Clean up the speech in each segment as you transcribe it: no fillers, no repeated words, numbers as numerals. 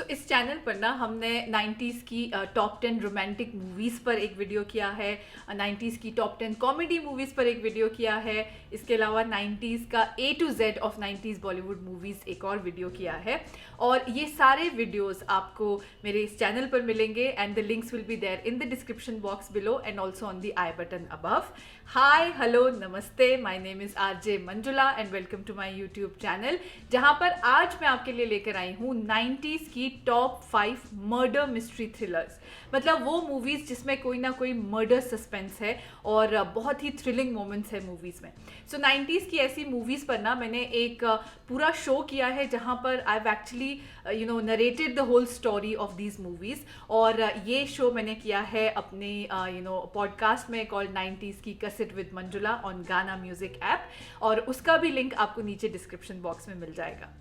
इस चैनल पर ना हमने 90s की टॉप 10 रोमांटिक मूवीज़ पर एक वीडियो किया है, 90s की टॉप 10 कॉमेडी मूवीज़ पर एक वीडियो किया है। इसके अलावा 90s का A to Z of 90s Bollywood movies एक और वीडियो किया है। और ये सारे वीडियोस आपको मेरे इस चैनल पर मिलेंगे and the links will be there in the description box below and also on the i button above. Hi, hello, नमस्ते, my name is RJ Manjula and welcome to my YouTube channel, जहाँ पर आज मैं आपके लिए लेकर आई हूँ 90s की टॉप 5 मर्डर मिस्ट्री थ्रिलर्स। मतलब वो मूवीज़ जिसमें कोई ना कोई मर्डर सस्पेंस है और बहुत ही थ्रिलिंग मोमेंट्स है मूवीज़ में। 90s की ऐसी मूवीज़ पर ना मैंने एक पूरा शो किया है जहाँ पर I have actually narrated the whole story of these movies. और ये शो मैंने किया है अपने पॉडकास्ट में कॉल्ड 90s की कैसेट विद मंजुला ऑन गाना म्यूजिक ऐप, और उसका भी लिंक आपको नीचे डिस्क्रिप्शन बॉक्स में मिल जाएगा।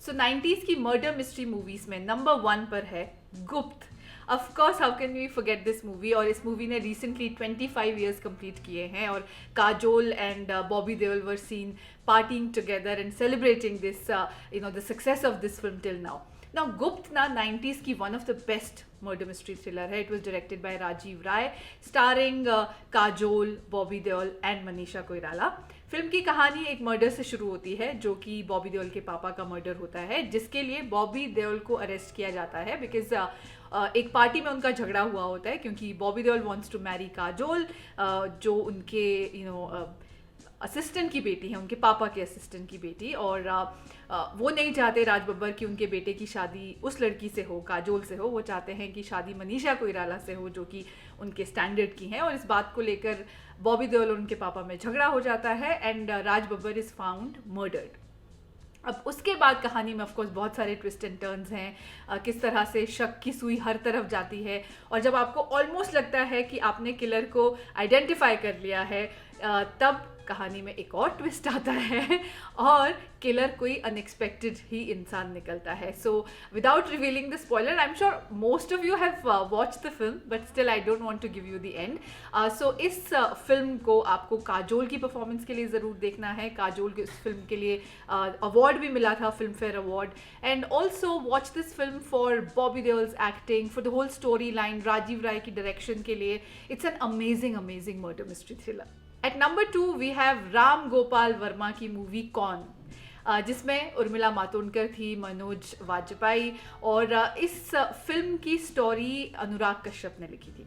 90s की मर्डर मिस्ट्री मूवीज़ में नंबर 1 पर है गुप्त। Of course, how can we forget this movie? और इस मूवी ने recently 25 years complete किए हैं और Kajol and Bobby Deol were seen partying together and celebrating this, the success of this film till now. Now, गुप्त ना 90s की one of the best murder mystery thriller है. It was directed by Rajiv Rai, starring Kajol, Bobby Deol and Manisha Koirala. Film की कहानी एक murder से शुरू होती है जो कि बॉबी देओल के पापा का मर्डर होता है, जिसके लिए बॉबी देओल को अरेस्ट किया जाता है बिकॉज एक पार्टी में उनका झगड़ा हुआ होता है क्योंकि Bobby Deol wants to marry Kajol, जो उनके असिस्टेंट की बेटी है, उनके पापा के असिस्टेंट की बेटी। और वो नहीं चाहते राज बब्बर की उनके बेटे की शादी उस लड़की से हो, काजोल से हो। वो चाहते हैं कि शादी मनीषा कोइराला से हो जो कि उनके स्टैंडर्ड की हैं। और इस बात को लेकर बॉबी देओल और उनके पापा में झगड़ा हो जाता है and Raj Babbar is found murdered. अब उसके बाद कहानी में ऑफकोर्स बहुत सारे ट्विस्ट एंड टर्न्स हैं, किस तरह से शक की सुई हर तरफ जाती है, और जब आपको ऑलमोस्ट लगता है कि आपने किलर को आइडेंटिफाई कर लिया है, तब कहानी में एक और ट्विस्ट आता है और किलर कोई अनएक्सपेक्टेड ही इंसान निकलता है। So without revealing the spoiler, I am sure most of you have watch the film, but still I don't want to give you the end. So इस फिल्म को आपको काजोल की परफॉर्मेंस के लिए ज़रूर देखना है। काजोल को इस फिल्म के लिए अवार्ड भी मिला था, Filmfare award. And also watch this film for Bobby Deol's acting, for the whole story line, Rajiv Rai की डायरेक्शन के लिए। It's an amazing murder mystery thriller. At number 2 we have Ram Gopal Varma की मूवी कौन, जिसमें उर्मिला मातोंडकर थी, मनोज वाजपेयी, और इस फिल्म की स्टोरी अनुराग कश्यप ने लिखी थी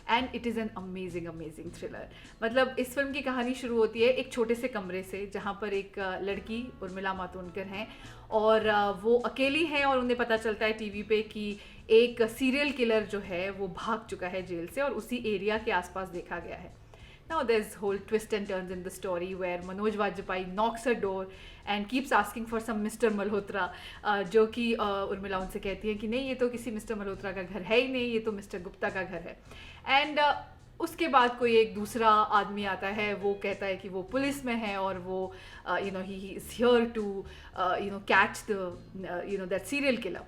and it is an amazing thriller. मतलब इस फिल्म की कहानी शुरू होती है एक छोटे से कमरे से जहाँ पर एक लड़की उर्मिला मातोंडकर हैं और वो अकेली हैं और उन्हें पता चलता है टीवी पे कि एक सीरियल किलर जो है वो भाग चुका है जेल से और उसी एरिया के आसपास देखा गया है। Now there's whole twist and turns in the story where Manoj Vajpayee knocks her door and keeps asking for some Mr. Malhotra, जो कि उर्मिला उनसे कहती है कि नहीं, ये तो किसी मिस्टर मल्होत्रा का घर है ही नहीं, ये तो मिस्टर गुप्ता का घर है। एंड उसके बाद कोई एक दूसरा आदमी आता है, वो कहता है कि वो पुलिस में है और वो he is here to catch the that serial killer.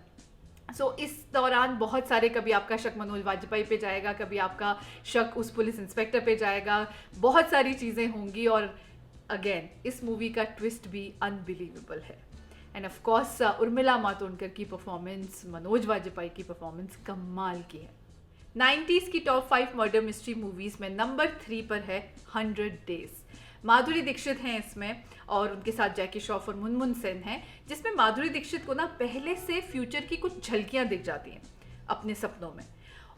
सो इस दौरान बहुत सारे, कभी आपका शक मनोज वाजपेयी पे जाएगा, कभी आपका शक उस पुलिस इंस्पेक्टर पे जाएगा, बहुत सारी चीज़ें होंगी। और अगेन इस मूवी का ट्विस्ट भी अनबिलीवेबल है। End of course Urmila Matondkar की परफॉर्मेंस, मनोज वाजपेयी की परफॉर्मेंस कमाल की है। 90s की टॉप 5 मर्डर मिस्ट्री मूवीज़ में नंबर 3 पर है 100 डेज। माधुरी दीक्षित हैं इसमें और उनके साथ जैकी श्रॉफ और मुनमुन सेन हैं, जिसमें माधुरी दीक्षित को ना पहले से फ्यूचर की कुछ झलकियां दिख जाती हैं अपने सपनों में,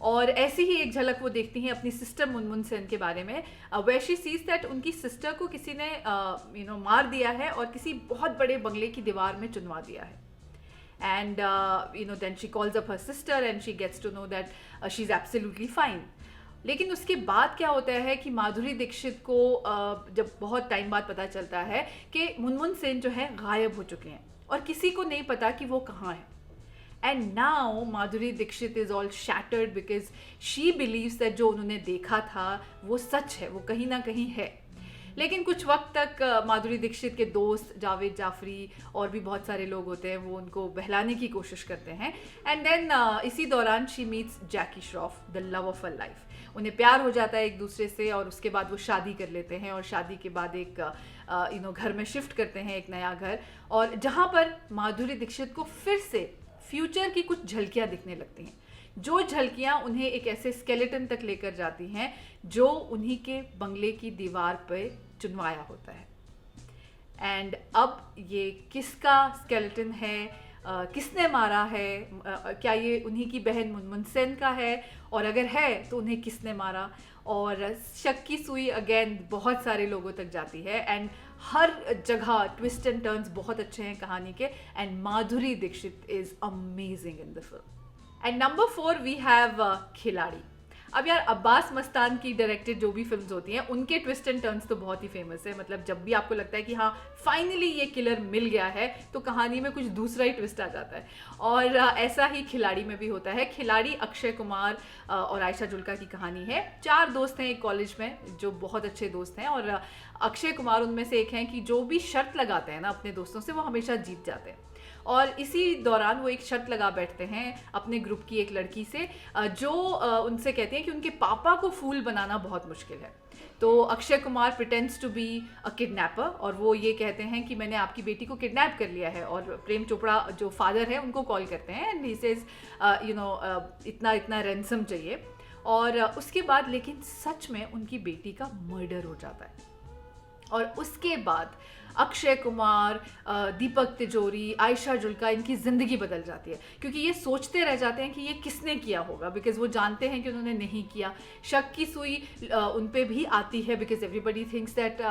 और ऐसी ही एक झलक वो देखती हैं अपनी सिस्टर मुनमुन सेन के बारे में, वेयर शी सीज दैट उनकी सिस्टर को किसी ने मार दिया है और किसी बहुत बड़े बंगले की दीवार में चुनवा दिया है। And then she calls up her sister and she gets to know that she's absolutely fine. लेकिन उसके बाद क्या होता है कि माधुरी दीक्षित को जब बहुत टाइम बाद पता चलता है कि मुनमुन सेन जो है गायब हो चुके हैं और किसी को नहीं पता कि वो कहाँ है। And now Madhuri Dixit is all shattered because she believes that जो उन्होंने देखा था वो सच है, वो कहीं ना कहीं है। लेकिन कुछ वक्त तक माधुरी दीक्षित के दोस्त जावेद जाफरी और भी बहुत सारे लोग होते हैं, वो उनको बहलाने की कोशिश करते हैं। एंड देन इसी दौरान she meets Jackie Shroff, the love of a life. उन्हें प्यार हो जाता है एक दूसरे से और उसके बाद वो शादी कर लेते हैं और शादी के बाद एक घर में शिफ्ट करते हैं, एक नया घर, और जहाँ पर माधुरी दीक्षित को फिर से फ्यूचर की कुछ झलकियां दिखने लगती हैं, जो झलकियां उन्हें एक ऐसे स्केलेटन तक लेकर जाती हैं जो उन्हीं के बंगले की दीवार पर चुनवाया होता है। एंड अब ये किसका स्केलेटन है, किसने मारा है, क्या ये उन्हीं की बहन मुनमुन सेन का है, और अगर है तो उन्हें किसने मारा, और शक की सुई अगेन बहुत सारे लोगों तक जाती है। एंड हर जगह ट्विस्ट एंड टर्न्स बहुत अच्छे हैं कहानी के, and Madhuri Dixit is amazing in the film. And number 4 we have Khiladi. अब यार अब्बास मस्तान की डायरेक्टेड जो भी फिल्म्स होती हैं उनके ट्विस्ट एंड टर्न्स तो बहुत ही फेमस है। मतलब जब भी आपको लगता है कि हाँ फाइनली ये किलर मिल गया है तो कहानी में कुछ दूसरा ही ट्विस्ट आ जाता है, और ऐसा ही खिलाड़ी में भी होता है। खिलाड़ी अक्षय कुमार और आयशा जुल्का की कहानी है। 4 दोस्त हैं एक कॉलेज में जो बहुत अच्छे दोस्त हैं, और अक्षय कुमार उनमें से एक हैं कि जो भी शर्त लगाते हैं ना अपने दोस्तों से वो हमेशा जीत जाते हैं। और इसी दौरान वो एक शर्त लगा बैठते हैं अपने ग्रुप की एक लड़की से, जो उनसे कहती हैं कि उनके पापा को फूल बनाना बहुत मुश्किल है। तो Akshay Kumar pretends to be a kidnapper, और वो ये कहते हैं कि मैंने आपकी बेटी को किडनैप कर लिया है, और प्रेम चोपड़ा जो फादर है उनको कॉल करते हैं एंड ही सेज इतना इतना रैंसम चाहिए। और उसके बाद लेकिन सच में उनकी बेटी का मर्डर हो जाता है, और उसके बाद अक्षय कुमार, दीपक तिजोरी, आयशा जुल्का, इनकी ज़िंदगी बदल जाती है, क्योंकि ये सोचते रह जाते हैं कि ये किसने किया होगा, बिकॉज वो जानते हैं कि उन्होंने नहीं किया। शक की सुई उन पे भी आती है, बिकॉज एवरीबडी थिंक्स दैट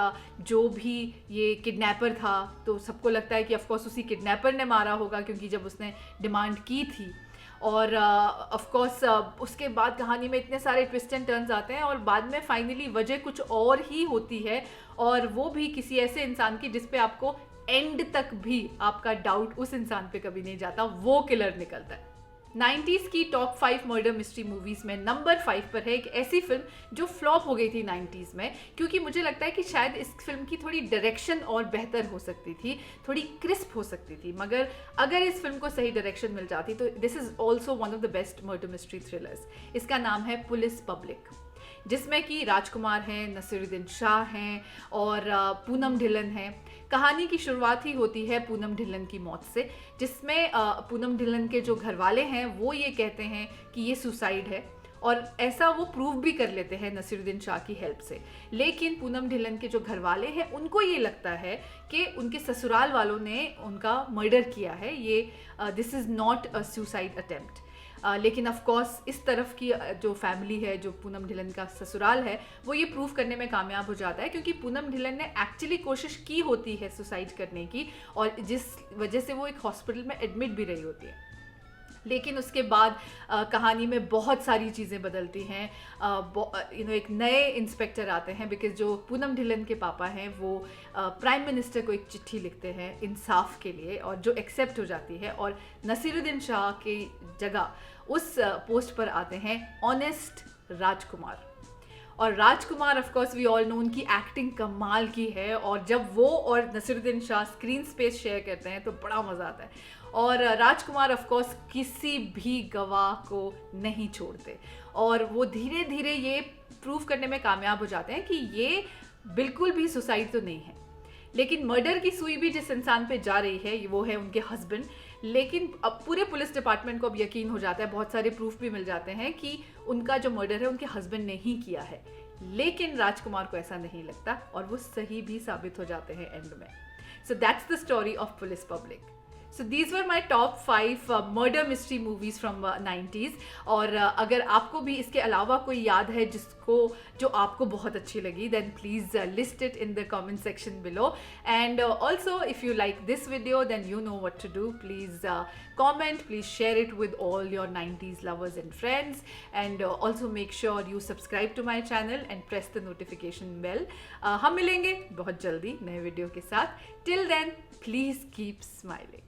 जो भी ये किडनैपर था तो सबको लगता है कि ऑफकोर्स उसी किडनैपर ने मारा होगा, क्योंकि जब उसने डिमांड की थी। और ऑफ कोर्स उसके बाद कहानी में इतने सारे ट्विस्ट एंड टर्न्स आते हैं, और बाद में फाइनली वजह कुछ और ही होती है, और वो भी किसी ऐसे इंसान की जिस पे आपको एंड तक भी आपका डाउट उस इंसान पे कभी नहीं जाता, वो किलर निकलता है। 90s की टॉप 5 मर्डर मिस्ट्री मूवीज में नंबर 5 पर है एक ऐसी फिल्म जो फ्लॉप हो गई थी 90s में, क्योंकि मुझे लगता है कि शायद इस फिल्म की थोड़ी डायरेक्शन और बेहतर हो सकती थी, थोड़ी क्रिस्प हो सकती थी। मगर अगर इस फिल्म को सही डायरेक्शन मिल जाती तो this is also one of the best murder mystery thrillers. इसका नाम है पुलिस पब्लिक, जिसमें कि राजकुमार हैं, नसीरुद्दीन शाह हैं और पूनम ढिल्लन हैं। कहानी की शुरुआत ही होती है पूनम ढिल्लन की मौत से, जिसमें पूनम ढिल्लन के जो घर वाले हैं वो ये कहते हैं कि ये सुसाइड है, और ऐसा वो प्रूव भी कर लेते हैं नसीरुद्दीन शाह की हेल्प से। लेकिन पूनम ढिल्लन के जो घर वाले हैं उनको ये लगता है कि उनके ससुराल वालों ने उनका मर्डर किया है, ये this is not a suicide attempt. लेकिन ऑफ कोर्स इस तरफ की जो फैमिली है, जो पूनम ढिल्लन का ससुराल है, वो ये प्रूव करने में कामयाब हो जाता है, क्योंकि पूनम ढिल्लन ने एक्चुअली कोशिश की होती है सुसाइड करने की, और जिस वजह से वो एक हॉस्पिटल में एडमिट भी रही होती है। लेकिन उसके बाद कहानी में बहुत सारी चीज़ें बदलती हैं। एक नए इंस्पेक्टर आते हैं, बिकॉज जो पूनम ढिल्लन के पापा हैं वो प्राइम मिनिस्टर को एक चिट्ठी लिखते हैं इंसाफ के लिए, और जो एक्सेप्ट हो जाती है, और नसीरुद्दीन शाह की जगह उस पोस्ट पर आते हैं ऑनेस्ट राजकुमार। और Rajkumar of course we all know, उनकी एक्टिंग कमाल की है, और जब वो और Naseeruddin Shah screen space share करते हैं तो बड़ा मज़ा आता है। और राजकुमार ऑफ कोर्स किसी भी गवाह को नहीं छोड़ते, और वो धीरे धीरे ये प्रूव करने में कामयाब हो जाते हैं कि ये बिल्कुल भी सुसाइड तो नहीं है। लेकिन मर्डर की सुई भी जिस इंसान पे जा रही है वो है उनके हस्बैंड। लेकिन अब पूरे पुलिस डिपार्टमेंट को अब यकीन हो जाता है, बहुत सारे प्रूफ भी मिल जाते हैं कि उनका जो मर्डर है उनके हस्बैंड ने ही किया है। लेकिन राजकुमार को ऐसा नहीं लगता, और वो सही भी साबित हो जाते हैं एंड में। So that's the story of police public. So these were my top 5 murder mystery movies from 90s। और अगर आपको भी इसके अलावा कोई याद है जो आपको बहुत अच्छी लगी, then please list it in the comment section below। And also if you like this video, then you know what to do। Please comment, please share it with all your 90s lovers and friends, and also make sure you subscribe to my channel and press the notification bell। हम मिलेंगे बहुत जल्दी नए video के साथ। Till then, please keep smiling।